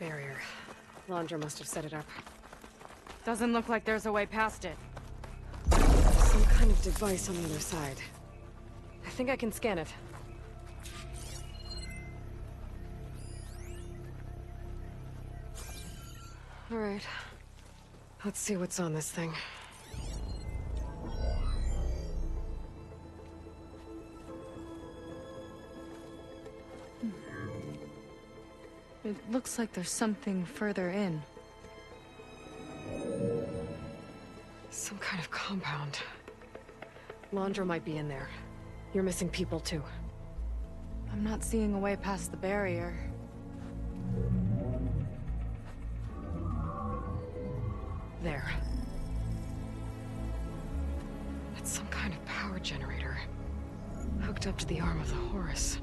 Barrier. Laundra must have set it up. Doesn't look like there's a way past it. Some kind of device on the other side. I think I can scan it. All right. Let's see what's on this thing. It looks like there's something further in. Some kind of compound. Laundra might be in there. You're missing people too. I'm not seeing a way past the barrier. There. It's some kind of power generator. Hooked up to the arm of the Horus.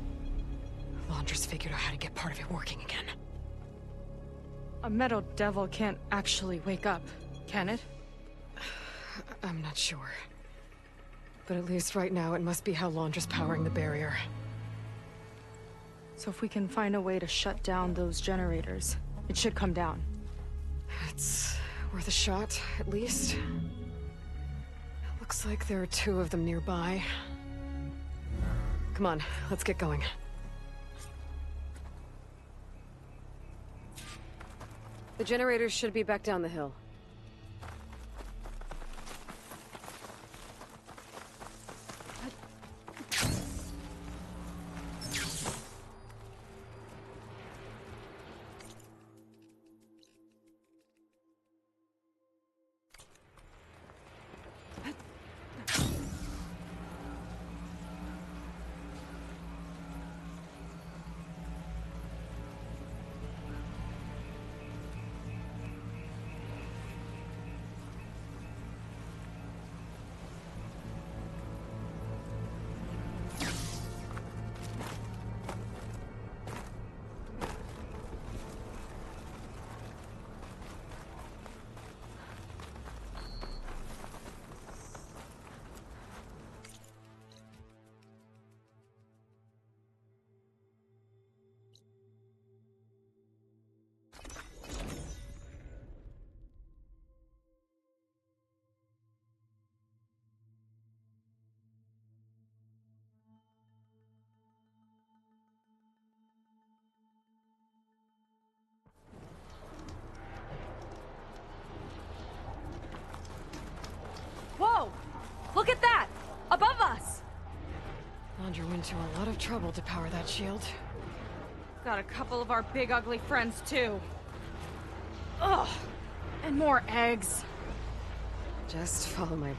Laundra's figured out how to get part of it working again. A metal devil can't actually wake up, can it? I'm not sure. But at least right now, it must be how Laundra's powering the barrier. So if we can find a way to shut down those generators, it should come down. It's worth a shot, at least. It looks like there are 2 of them nearby. Come on, let's get going. The generators should be back down the hill. Whoa! Look at that! Above us! Laundra went to a lot of trouble to power that shield. Got a couple of our big ugly friends too. Ugh! And more eggs. Just follow my lead.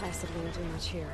Acid won't do much here.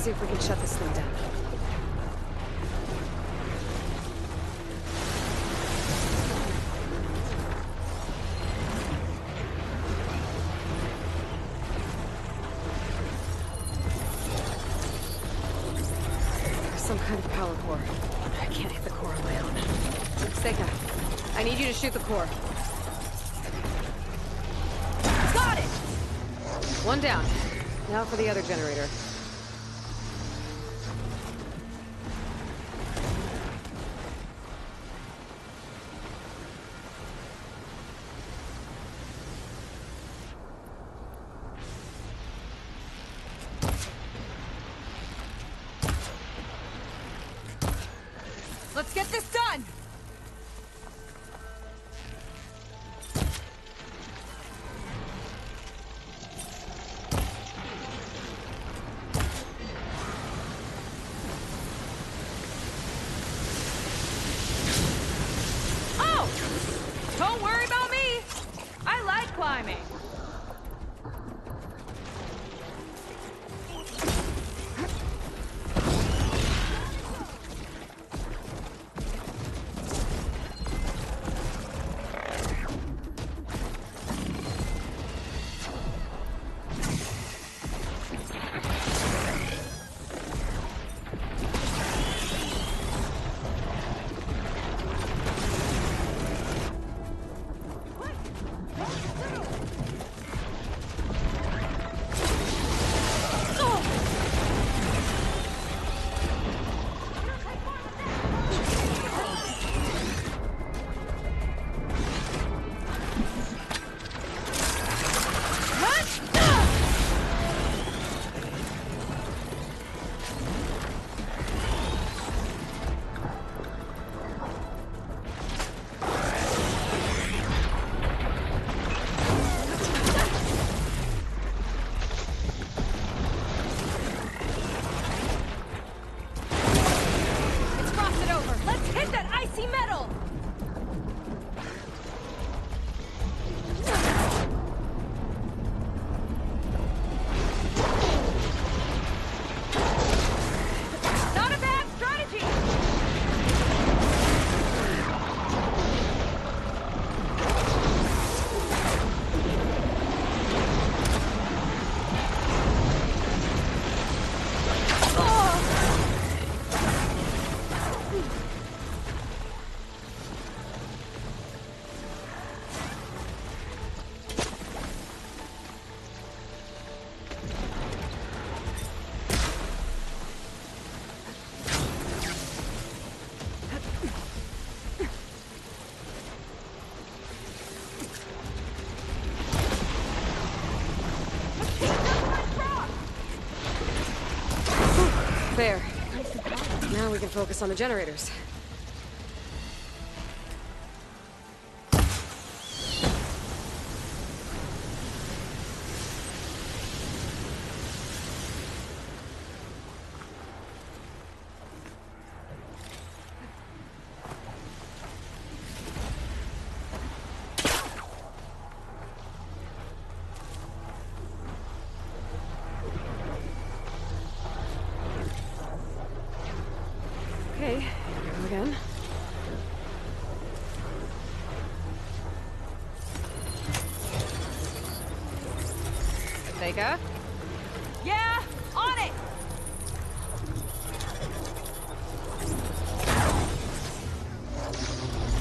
see if we can shut this thing down. There's some kind of power core. I can't hit the core on my own. Seika, I need you to shoot the core. Got it! One down. Now for the other generator. Let's get this done! Oh! Don't worry about me! I like climbing. There. Now we can focus on the generators. Okay, here we go again. Seika? Yeah, on it!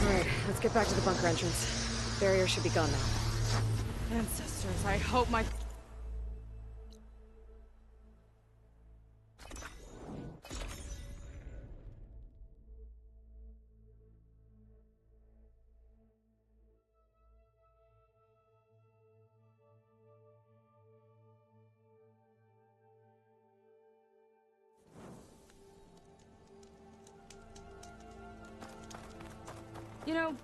Alright, let's get back to the bunker entrance. Barrier should be gone now. Ancestors, I hope my... You know,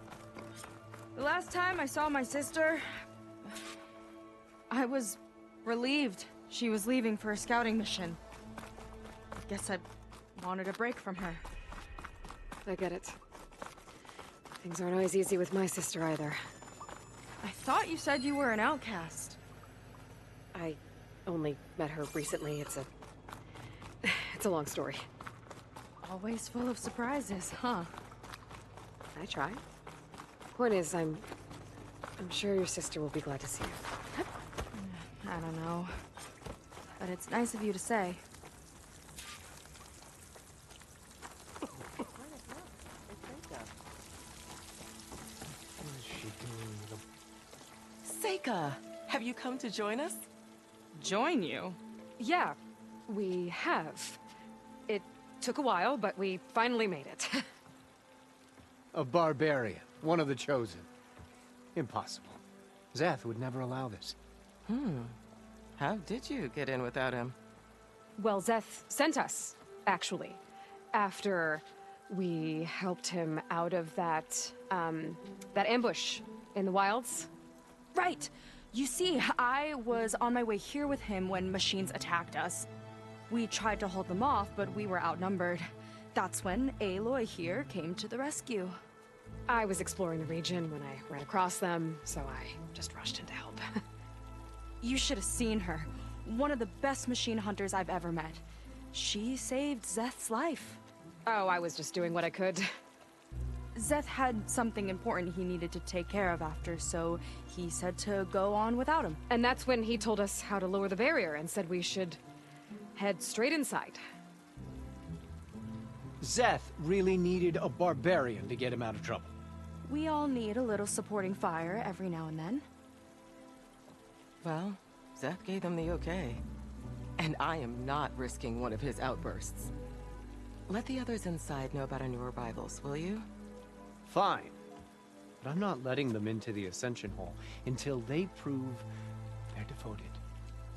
the last time I saw my sister, I was relieved she was leaving for a scouting mission. I guess I wanted a break from her. I get it. Things aren't always easy with my sister either. I thought you said you were an outcast. I only met her recently. It's a long story. Always full of surprises, huh? I try. Point is, I'm sure your sister will be glad to see you. I don't know. But it's nice of you to say. Seika, have you come to join us? Join you? Yeah, we have. It took a while, but we finally made it. A barbarian, one of the chosen. Impossible. Zeth would never allow this. How did you get in without him? Well, Zeth sent us, actually. After we helped him out of that ambush in the wilds. Right! You see, I was on my way here with him when machines attacked us. We tried to hold them off, but we were outnumbered. That's when Aloy here came to the rescue. I was exploring the region when I ran across them, so I just rushed in to help. You should have seen her. One of the best machine hunters I've ever met. She saved Zeth's life. Oh, I was just doing what I could. Zeth had something important he needed to take care of after, so he said to go on without him. And that's when he told us how to lower the barrier and said we should head straight inside. Zeth really needed a barbarian to get him out of trouble. We all need a little supporting fire every now and then. Well, Zeth gave them the okay. And I am not risking one of his outbursts. Let the others inside know about our new arrivals, will you? Fine. But I'm not letting them into the Ascension Hall until they prove they're devoted.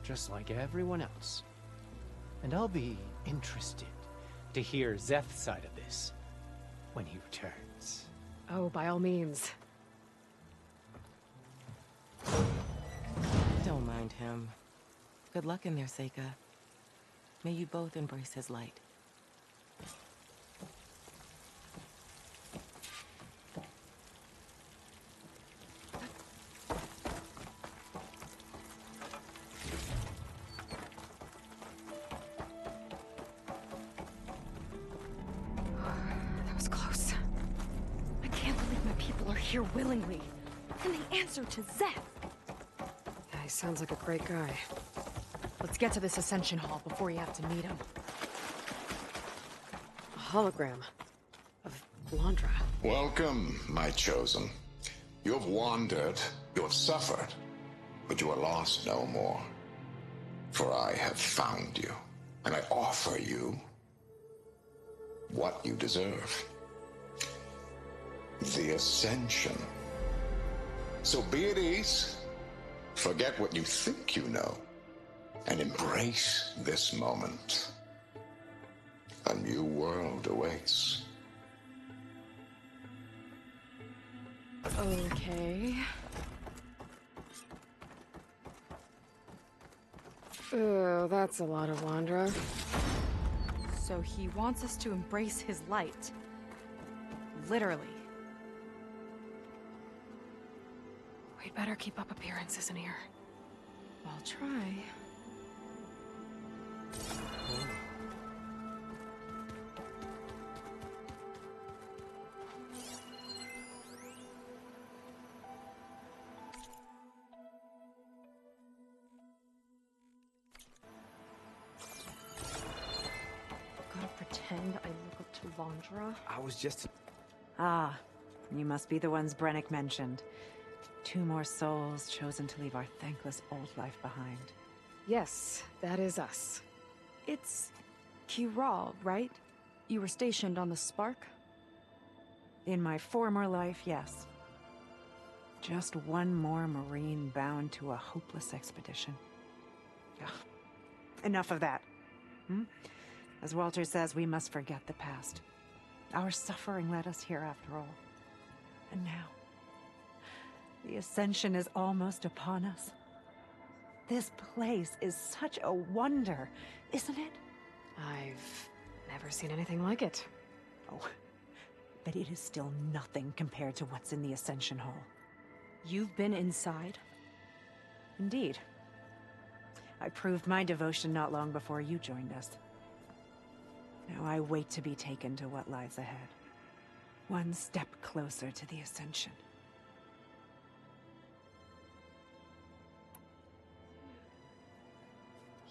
Just like everyone else. And I'll be interested to hear Zeth's side of this when he returns. Oh, by all means. Don't mind him. Good luck in there, Seika. May you both embrace his light. That was close. I can't believe my people are here willingly. And they answer to Zeth. Yeah, he sounds like a great guy. Let's get to this Ascension Hall before you have to meet him. A hologram of Landra. Welcome, my chosen. You have wandered, you have suffered, but you are lost no more. For I have found you, and I offer you what you deserve. The Ascension. So be at ease, forget what you think you know, and embrace this moment. A new world awaits. Okay. Oh, that's a lot of Landra. So he wants us to embrace his light. Literally. We'd better keep up appearances in here. I'll try. Gotta pretend I look up to Landra. I was just... Ah, you must be the ones Brennick mentioned. 2 more souls chosen to leave our thankless old life behind. Yes, that is us. It's Kiral, right? You were stationed on the Spark? In my former life, yes. Just one more Marine bound to a hopeless expedition. Ugh. Enough of that. As Walter says, we must forget the past. Our suffering led us here after all. And now, the Ascension is almost upon us. This place is such a wonder, isn't it? I've never seen anything like it. Oh, but it is still nothing compared to what's in the Ascension Hall. You've been inside? Indeed. I proved my devotion not long before you joined us. Now I wait to be taken to what lies ahead. One step closer to the Ascension.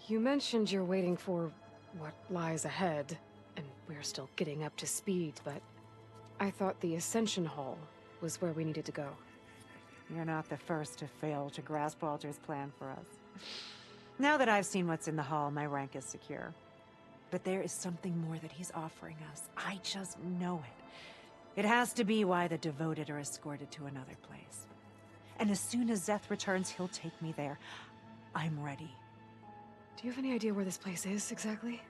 You mentioned you're waiting for what lies ahead, and we're still getting up to speed, but I thought the Ascension Hall was where we needed to go. You're not the first to fail to grasp Walter's plan for us. Now that I've seen what's in the hall, my rank is secure. But there is something more that he's offering us. I just know it. It has to be why the devoted are escorted to another place. And as soon as Zeth returns, he'll take me there. I'm ready. Do you have any idea where this place is, exactly?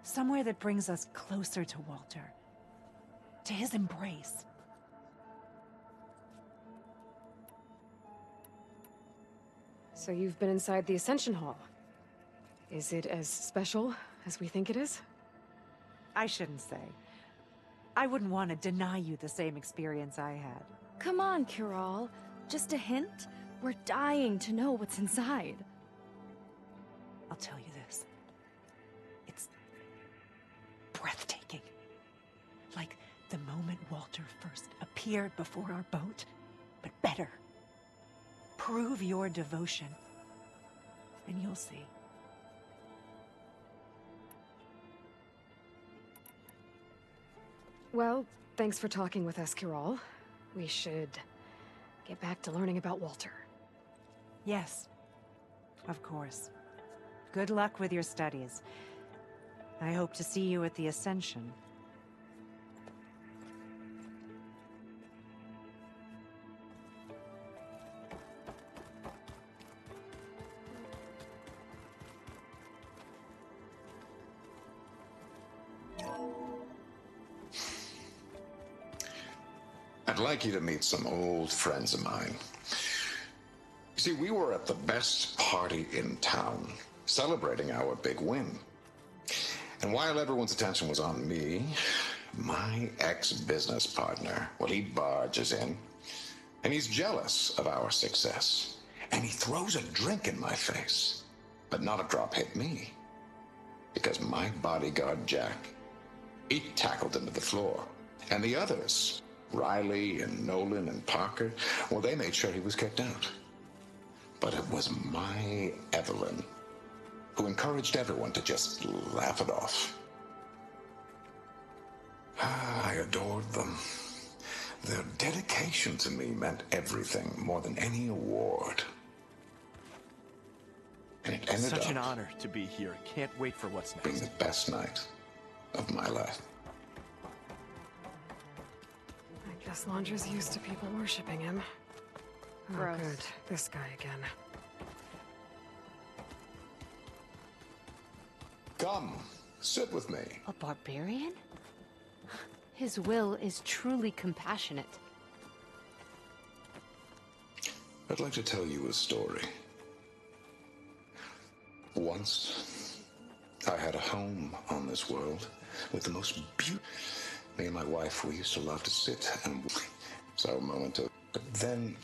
Somewhere that brings us closer to Walter. To his embrace. So you've been inside the Ascension Hall. Is it as special as we think it is? I shouldn't say. I wouldn't want to deny you the same experience I had. Come on, Kiral. Just a hint? We're dying to know what's inside. I'll tell you this. It's breathtaking. Like the moment Walter first appeared before our boat, but better. Prove your devotion, and you'll see. Well, thanks for talking with us, Kiral. We should get back to learning about Walter. Yes, of course. Good luck with your studies. I hope to see you at the Ascension. I'd like you to meet some old friends of mine. You see, we were at the best party in town, celebrating our big win. And while everyone's attention was on me, my ex-business partner, well, he barges in, and he's jealous of our success. And he throws a drink in my face, but not a drop hit me. Because my bodyguard, Jack, he tackled him to the floor. And the others, Riley and Nolan and Parker, well, they made sure he was kicked out. But it was my Evelyn who encouraged everyone to just laugh it off. I adored them. Their dedication to me meant everything, more than any award. And it ended Such an up honor to be here. Can't wait for what's being next. the best night of my life. I guess Landra's used to people worshipping him. Oh, Gross. good. This guy again. Come, sit with me. A barbarian? His will is truly compassionate. I'd like to tell you a story. Once, I had a home on this world with the most beautiful. Me and my wife, we used to love to sit and it's our moment of. But then,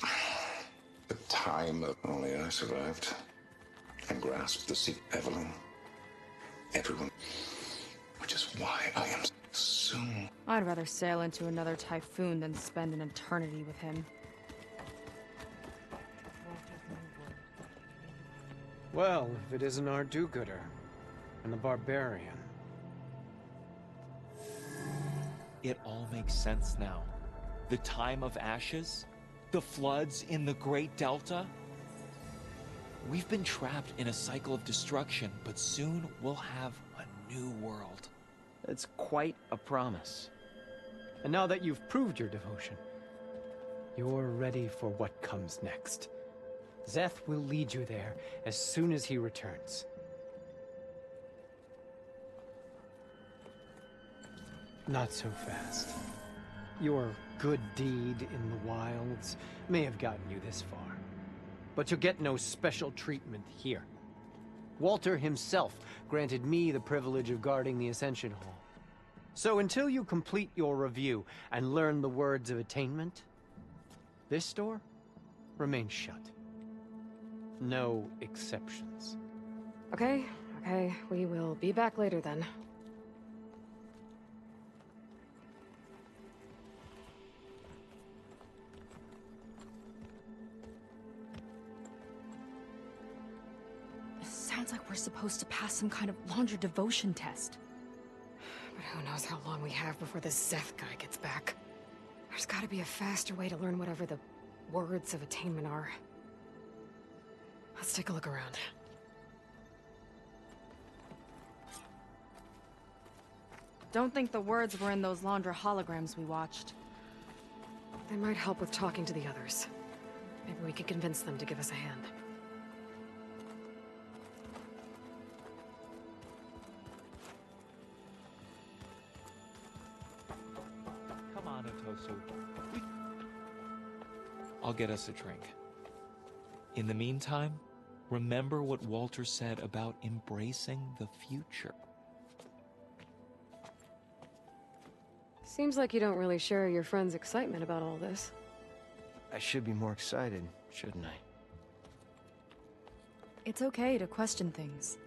the time of only I survived and grasped the seat. Evelyn, everyone, which is why I am soon. I'd rather sail into another typhoon than spend an eternity with him. Well, if it isn't our do-gooder, and the barbarian. It all makes sense now. The time of ashes, the floods in the Great Delta. We've been trapped in a cycle of destruction, but soon we'll have a new world. It's quite a promise. And now that you've proved your devotion, you're ready for what comes next. Zeth will lead you there as soon as he returns. Not so fast. Your good deed in the wilds may have gotten you this far, but you'll get no special treatment here. Walter himself granted me the privilege of guarding the Ascension Hall. So until you complete your review and learn the words of attainment, this door remains shut. No exceptions. Okay, we will be back later then. sounds like we're supposed to pass some kind of laundry devotion test. But who knows how long we have before this Zeth guy gets back. There's gotta be a faster way to learn whatever the words of attainment are. Let's take a look around. Don't think the words were in those Laundra holograms we watched. They might help with talking to the others. Maybe we could convince them to give us a hand. Come on, Otosu. I'll get us a drink. In the meantime, remember what Walter said about embracing the future. Seems like you don't really share your friend's excitement about all this. I should be more excited, shouldn't I? It's okay to question things.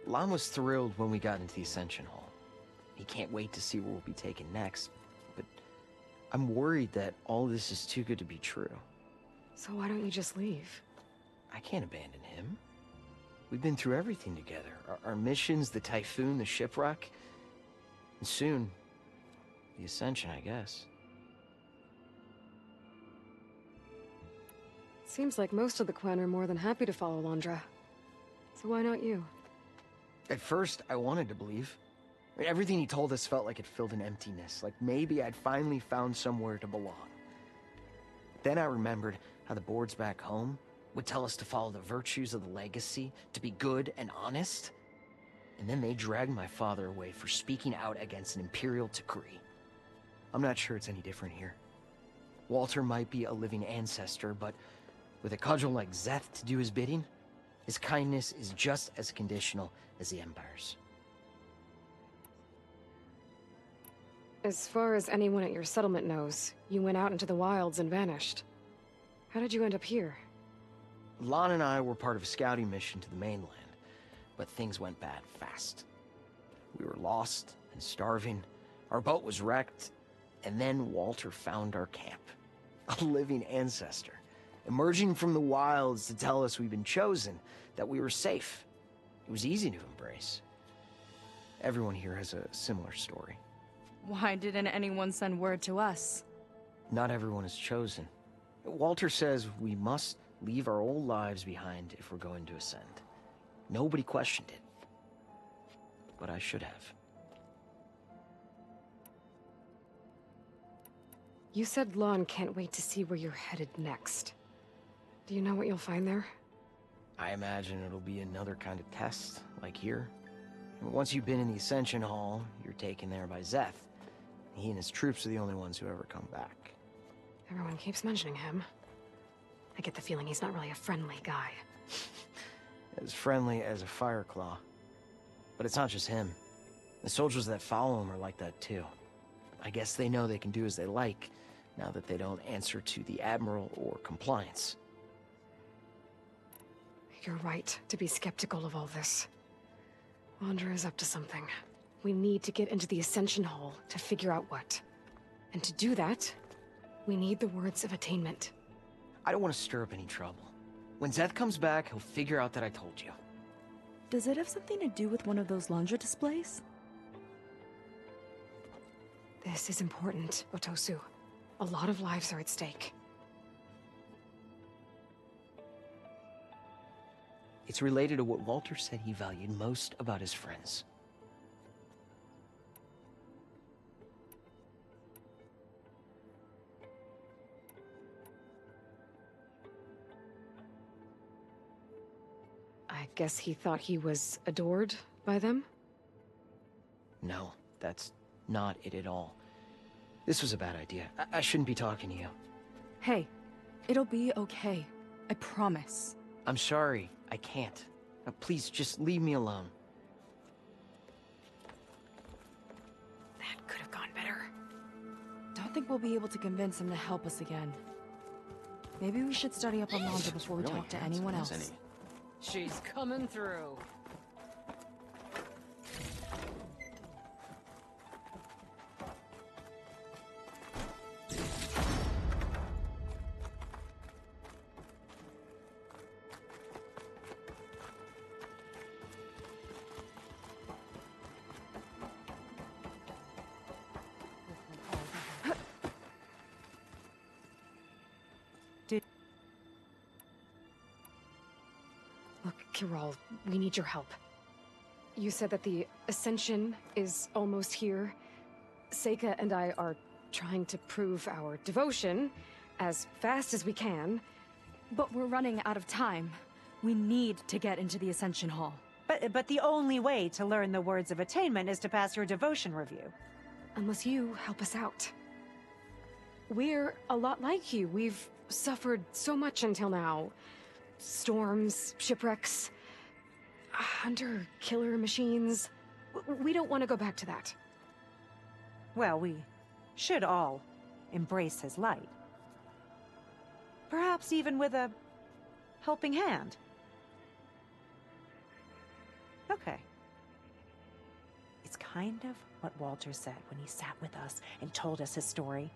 Lon was thrilled when we got into the Ascension Hall. He can't wait to see where we'll be taken next, but I'm worried that all this is too good to be true. So why don't you just leave? I can't abandon him. We've been through everything together. Our missions, the typhoon, the shipwreck. And soon, the Ascension, I guess. Seems like most of the Quen are more than happy to follow Laundra. So why not you? At first, I wanted to believe. I mean, everything he told us felt like it filled an emptiness, like maybe I'd finally found somewhere to belong. Then I remembered how the boards back home would tell us to follow the virtues of the legacy, to be good and honest. And then they dragged my father away for speaking out against an imperial decree. I'm not sure it's any different here. Walter might be a living ancestor, but with a cudgel like Zeth to do his bidding, his kindness is just as conditional as the Empire's. As far as anyone at your settlement knows, you went out into the wilds and vanished. How did you end up here? Lon and I were part of a scouting mission to the mainland, but things went bad fast. We were lost and starving, our boat was wrecked, and then Walter found our camp. A living ancestor, emerging from the wilds to tell us we'd been chosen, that we were safe. It was easy to embrace. Everyone here has a similar story. Why didn't anyone send word to us? Not everyone is chosen. Walter says we must leave our old lives behind if we're going to ascend. Nobody questioned it. But I should have. You said Lon can't wait to see where you're headed next. Do you know what you'll find there? I imagine it'll be another kind of test, like here. Once you've been in the Ascension Hall, you're taken there by Zeth. He and his troops are the only ones who ever come back. Everyone keeps mentioning him. I get the feeling he's not really a friendly guy. As friendly as a Fireclaw. But it's not just him. The soldiers that follow him are like that too. I guess they know they can do as they like, now that they don't answer to the Admiral or compliance. You're right to be skeptical of all this. Laundra is up to something. We need to get into the Ascension Hall to figure out what. And to do that, we need the words of attainment. I don't want to stir up any trouble. When Zeth comes back, he'll figure out that I told you. Does it have something to do with one of those Laundra displays? This is important, Otosu. A lot of lives are at stake. It's related to what Walter said he valued most about his friends. I guess he thought he was adored by them? No, that's not it at all. This was a bad idea. I shouldn't be talking to you. Hey, it'll be okay. I promise. I'm sorry, I can't. Now, please, just leave me alone. That could have gone better. Don't think we'll be able to convince him to help us again. Maybe we should study up on Laundra before we talk to anyone else. She's coming through. Look, Kirol, we need your help. You said that the Ascension is almost here. Seika and I are trying to prove our devotion as fast as we can. But we're running out of time. We need to get into the Ascension Hall. But the only way to learn the words of attainment is to pass your devotion review. Unless you help us out. We're a lot like you. We've suffered so much until now. Storms, shipwrecks, hunter-killer machines. We don't want to go back to that. Well, we should all embrace his light. Perhaps even with a helping hand. Okay. It's kind of what Walter said when he sat with us and told us his story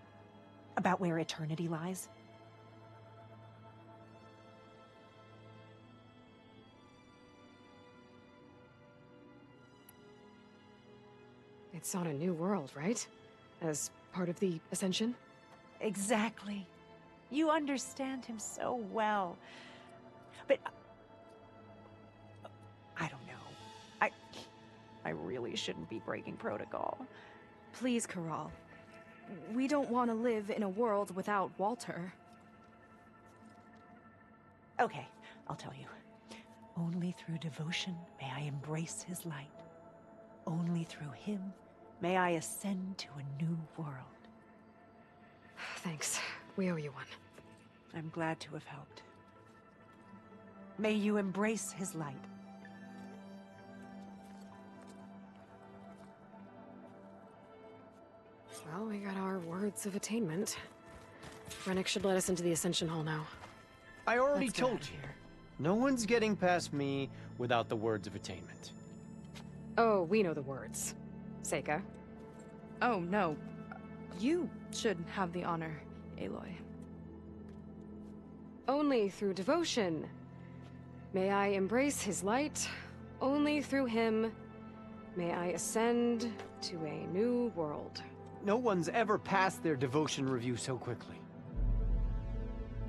about where eternity lies. It's on a new world, right? As part of the Ascension? Exactly. You understand him so well. But I don't know. I really shouldn't be breaking protocol. Please, Kirol. We don't want to live in a world without Walter. Okay, I'll tell you. Only through devotion may I embrace his light. Only through him may I ascend to a new world. Thanks. We owe you one. I'm glad to have helped. May you embrace his light. Well, we got our words of attainment. Rennick should let us into the Ascension Hall now. I already Let's get out told of you. here. No one's getting past me without the words of attainment. Oh, we know the words. Seika. Oh, no. You should have the honor, Aloy. Only through devotion may I embrace his light. Only through him may I ascend to a new world. No one's ever passed their devotion review so quickly.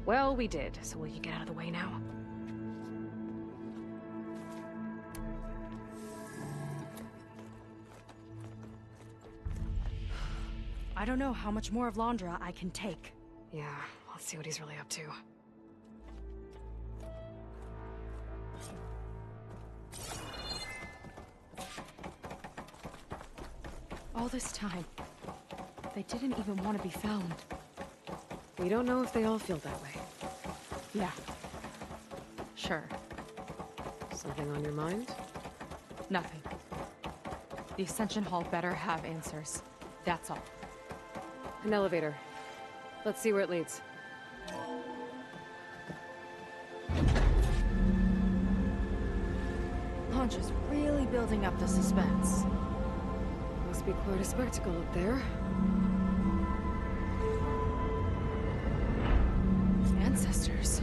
Well, we did, so will you get out of the way now? I don't know how much more of Londra I can take. Yeah, let's see what he's really up to. All this time, they didn't even want to be found. We don't know if they all feel that way. Yeah. Sure. Something on your mind? Nothing. The Ascension Hall better have answers. That's all. An elevator. Let's see where it leads. Launch is really building up the suspense. Must be quite a spectacle up there. Ancestors.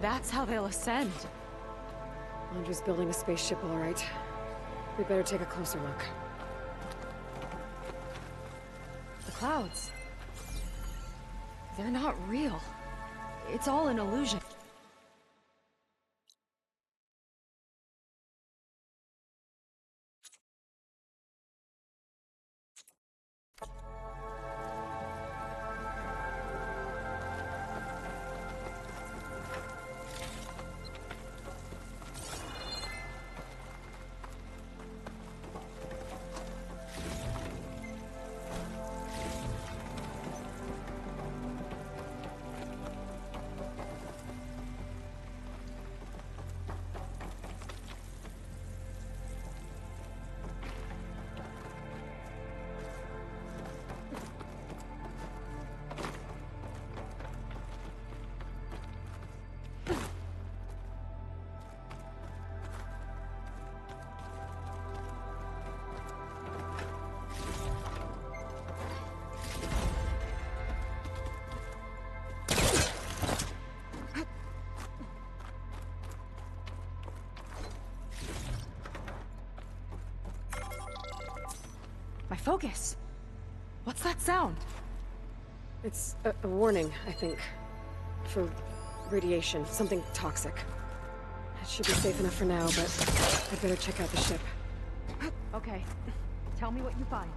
That's how they'll ascend. Andre's building a spaceship, all right. We better take a closer look. The clouds. They're not real. It's all an illusion. My focus. What's that sound? It's a warning, I think. for radiation, something toxic. It should be safe enough for now, but I'd better check out the ship. Okay. Tell me what you find.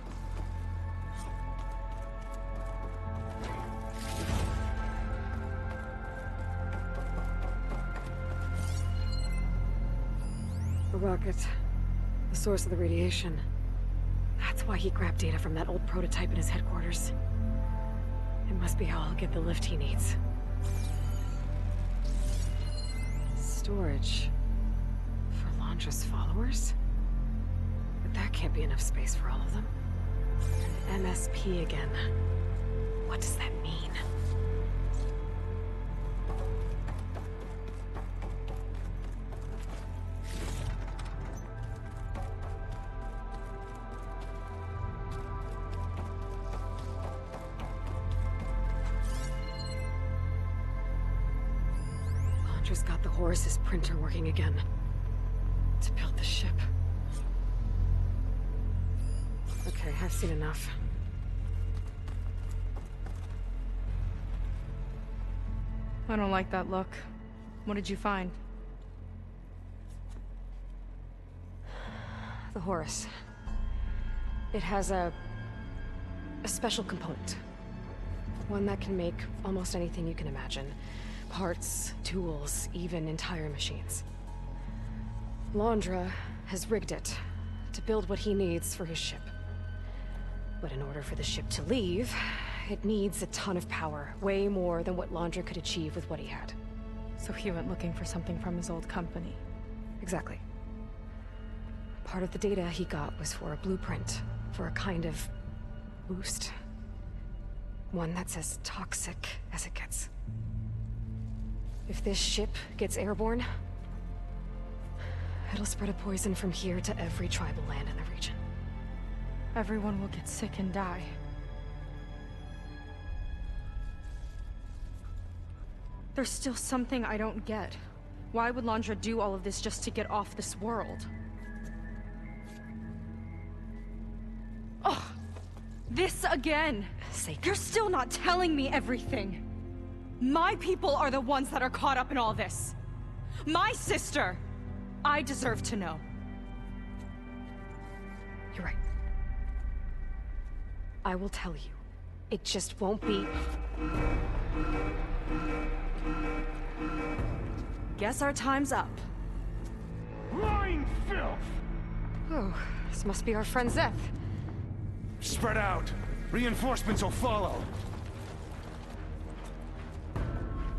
The rocket. The source of the radiation. That's why he grabbed data from that old prototype in his headquarters. It must be how he'll get the lift he needs. Storage. For Londra's followers? But that can't be enough space for all of them. MSP again. What does that mean? Londra's got the Horus's printer working again. To build the ship. Okay, I've seen enough. I don't like that look. What did you find? The Horus. It has a special component. One that can make almost anything you can imagine. Parts, tools, even entire machines. Londra has rigged it to build what he needs for his ship. But in order for the ship to leave, it needs a ton of power, way more than what Londra could achieve with what he had. So he went looking for something from his old company. Exactly. Part of the data he got was for a blueprint, for a kind of boost. One that's as toxic as it gets. If this ship gets airborne, it'll spread a poison from here to every tribal land in the region. Everyone will get sick and die. There's still something I don't get. Why would Londra do all of this just to get off this world? Ugh! This again! You're still not telling me everything! My people are the ones that are caught up in all this! My sister! I deserve to know. You're right. I will tell you. It just won't be... Guess our time's up. Lying filth! Oh, this must be our friend Zeth. Spread out. Reinforcements will follow.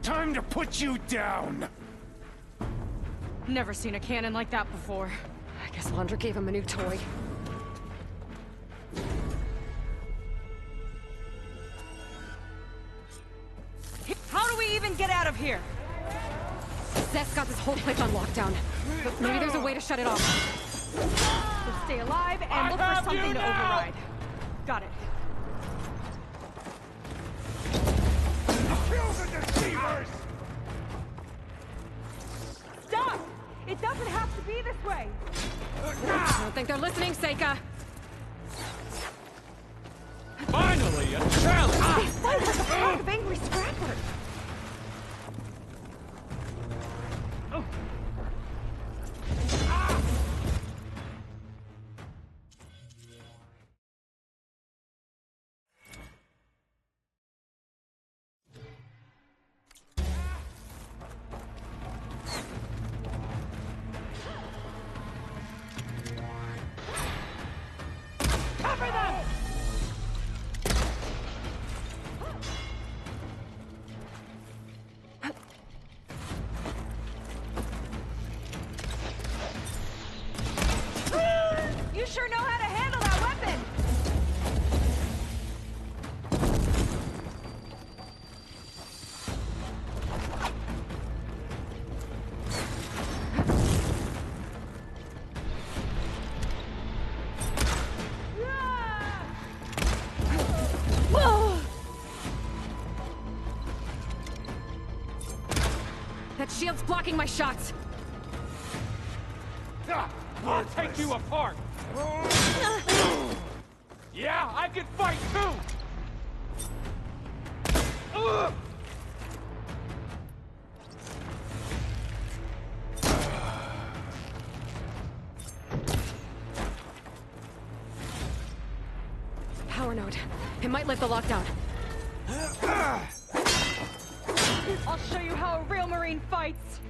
Time to put you down! Never seen a cannon like that before. I guess Londra gave him a new toy. How do we even get out of here? Zeth's got this whole place on lockdown. But maybe there's a way to shut it off. So stay alive and look for something to override. Got it. Kill the deceivers! Stop! It doesn't have to be this way! I don't think they're listening, Seika. Finally, a challenge! They fight like a pack of angry scrappers! You sure know how to handle that weapon! That shield's blocking my shots. I'll take you apart! Yeah, I can fight too! code. It might lift the lockdown. I'll show you how a real Marine fights.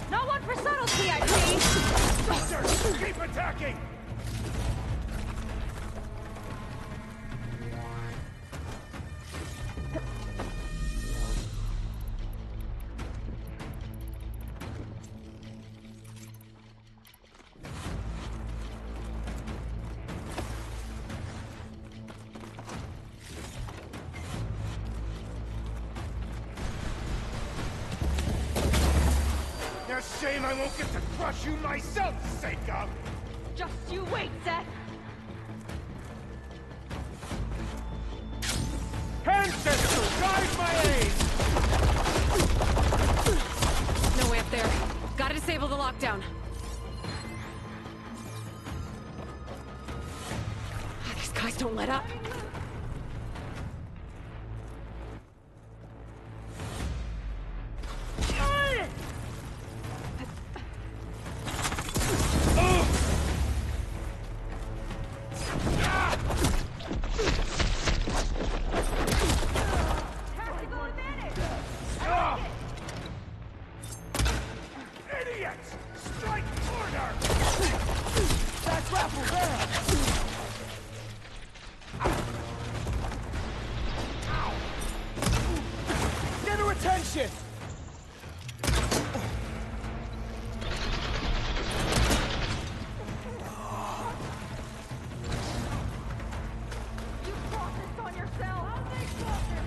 Not one for subtlety, I see. Soldiers, keep attacking! Shame I won't get to crush you myself, Seika! Just you wait, Seth. Ancestors, guide my aid! No way up there. Gotta disable the lockdown. These guys don't let up.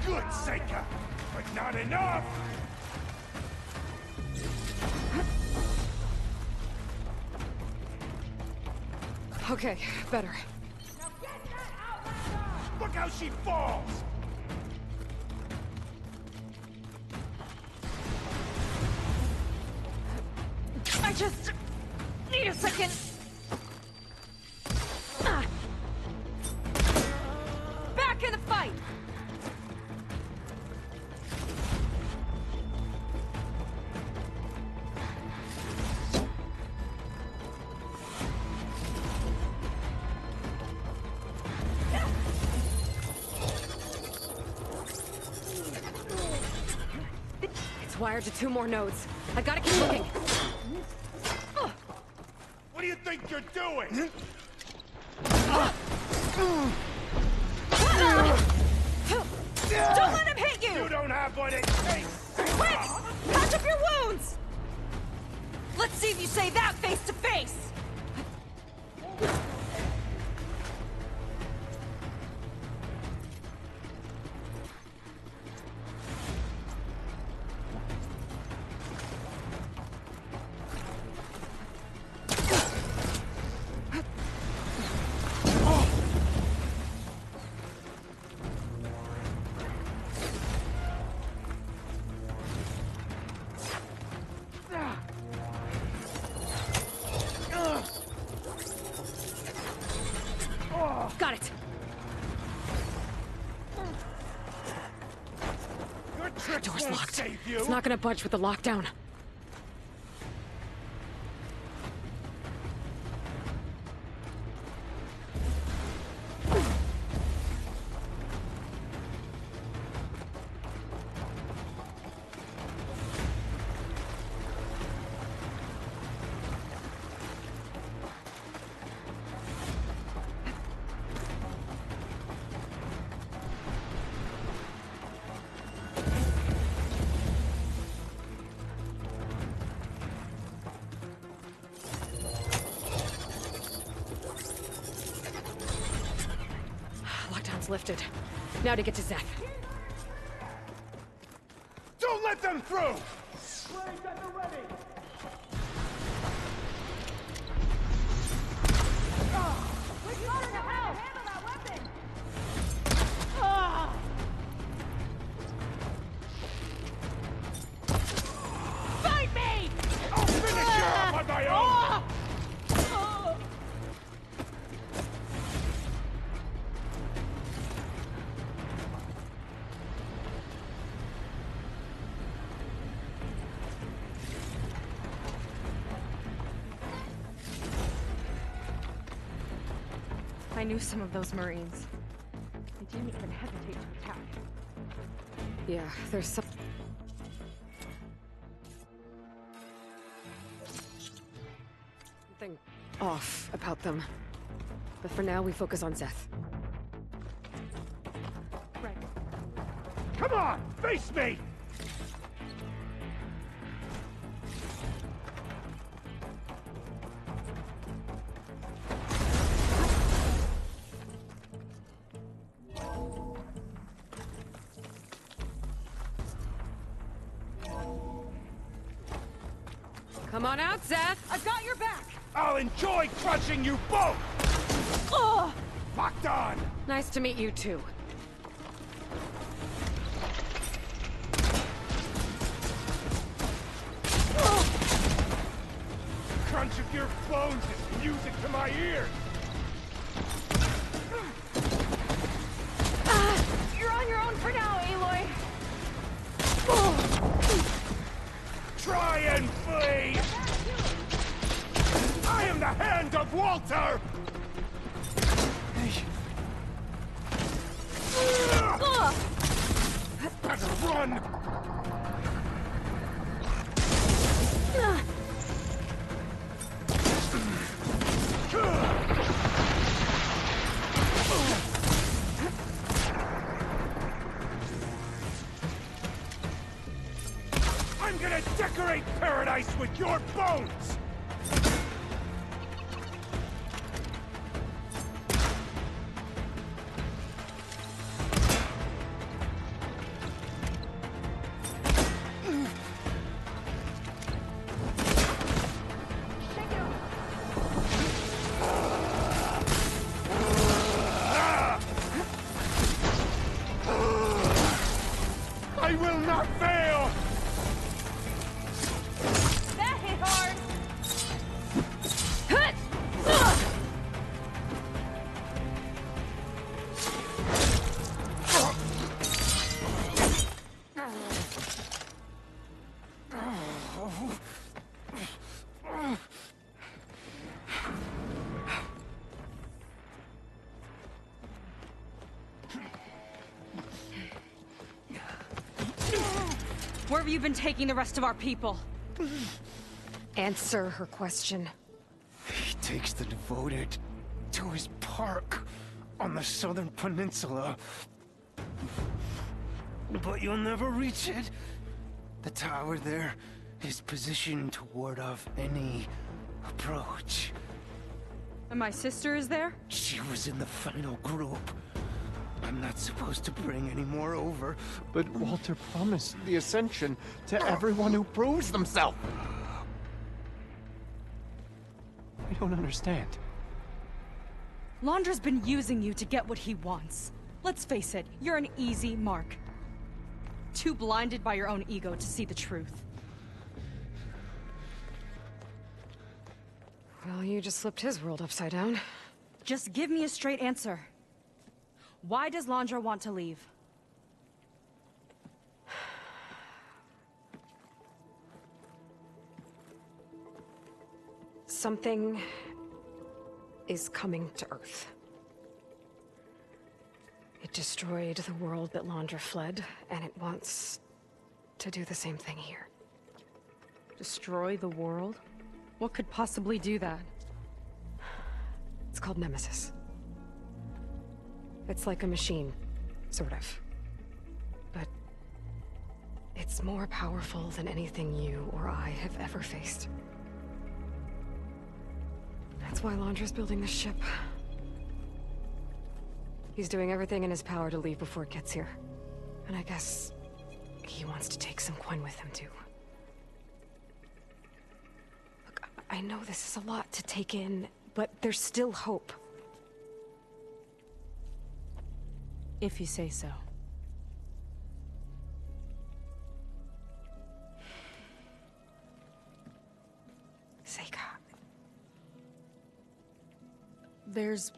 Good, Seika, but not enough! Okay, better. Look how she falls! I just need a second. Back in the fight. It's wired to 2 more nodes. I gotta keep looking. What do you think you're doing? Don't let him hit you! You don't have what it takes! Quick! Patch up your wounds! Let's see if you say that face to face! Got it. Your tricks Door's won't locked. save you! It's not gonna budge with the lockdown. Lockdown's lifted. Now to get to Zeth. Don't let them through! Fight me! I'll finish you off on my own! I knew some of those Marines. They didn't even hesitate to attack. Yeah, there's something off about them. But for now, we focus on Zeth. Right. Come on, face me! Come on out, Zeth! I've got your back! I'll enjoy crushing you both! Ugh! Locked on! Nice to meet you, too. Crunch of your bones is music to my ears! You're on your own for now, Aloy! Try and flee! I am the hand of Walter! Better run! I'm gonna decorate paradise with your bones! I will not fail! That hit hard! Where have you been taking the rest of our people? Answer her question. He takes the devoted to his park on the southern peninsula. But you'll never reach it. The tower there is positioned to ward off any approach. And my sister is there? She was in the final group. I'm not supposed to bring any more over. But Walter promised the Ascension to everyone who proves themselves. I don't understand. Londra's been using you to get what he wants. Let's face it, you're an easy mark. Too blinded by your own ego to see the truth. Well, you just flipped his world upside down. Just give me a straight answer. Why does Londra want to leave? Something is coming to Earth. It destroyed the world that Londra fled, and it wants to do the same thing here. Destroy the world? What could possibly do that? It's called Nemesis. It's like a machine, sort of. But it's more powerful than anything you or I have ever faced. That's why Londra's building this ship. He's doing everything in his power to leave before it gets here. And I guess he wants to take some coin with him, too. Look, I know this is a lot to take in, but there's still hope. If you say so. Seika. There's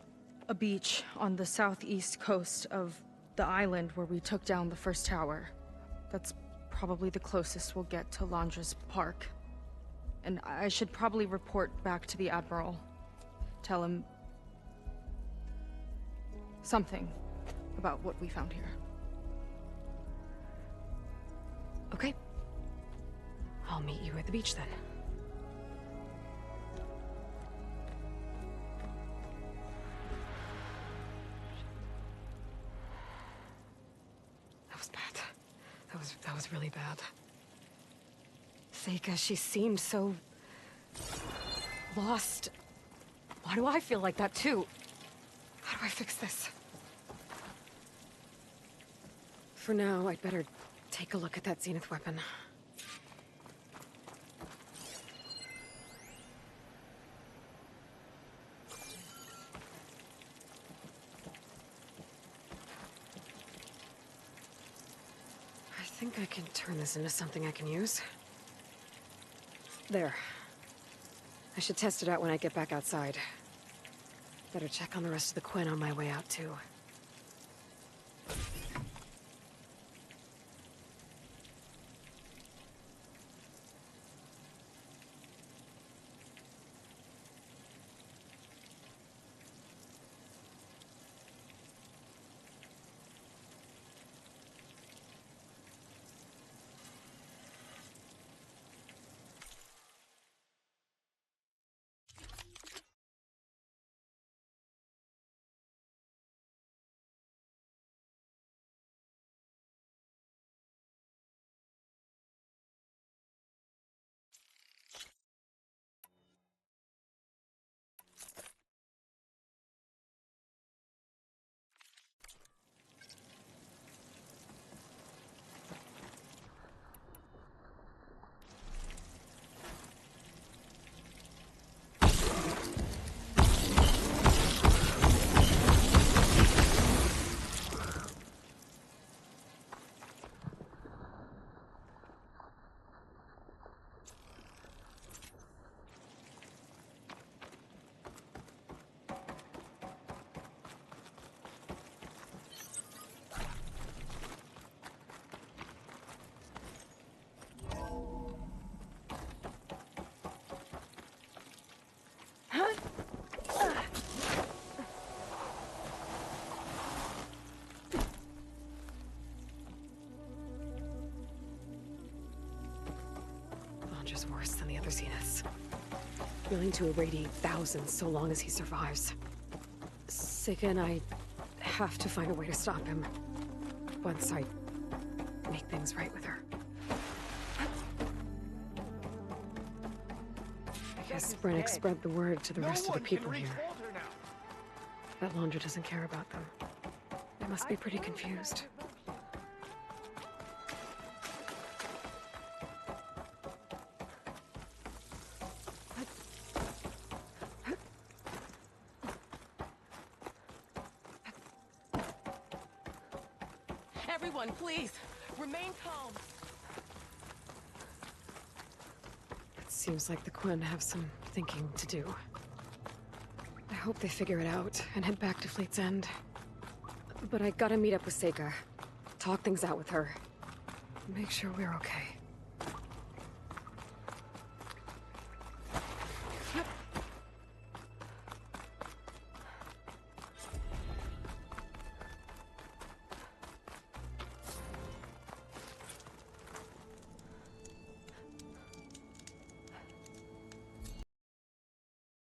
a beach on the southeast coast of the island where we took down the first tower. That's probably the closest we'll get to Londra's park. And I should probably report back to the Admiral. Tell him... something about what we found here. Okay. I'll meet you at the beach then. That was bad. That was really bad. Seika, she seemed so... lost. Why do I feel like that too? How do I fix this? For now, I'd better take a look at that Zenith weapon. I think I can turn this into something I can use. There. I should test it out when I get back outside. Better check on the rest of the Quinn on my way out, too. Just worse than the other Zeniths. Willing to irradiate thousands so long as he survives. Seika and I have to find a way to stop him. Once I make things right with her. I guess Brennick spread the word to the rest of the people here. That Laundra doesn't care about them. They must be pretty confused. Everyone, please, remain calm. It seems like the Quinn have some thinking to do. I hope they figure it out and head back to Fleet's End. But I gotta meet up with Seika. Talk things out with her. Make sure we're okay.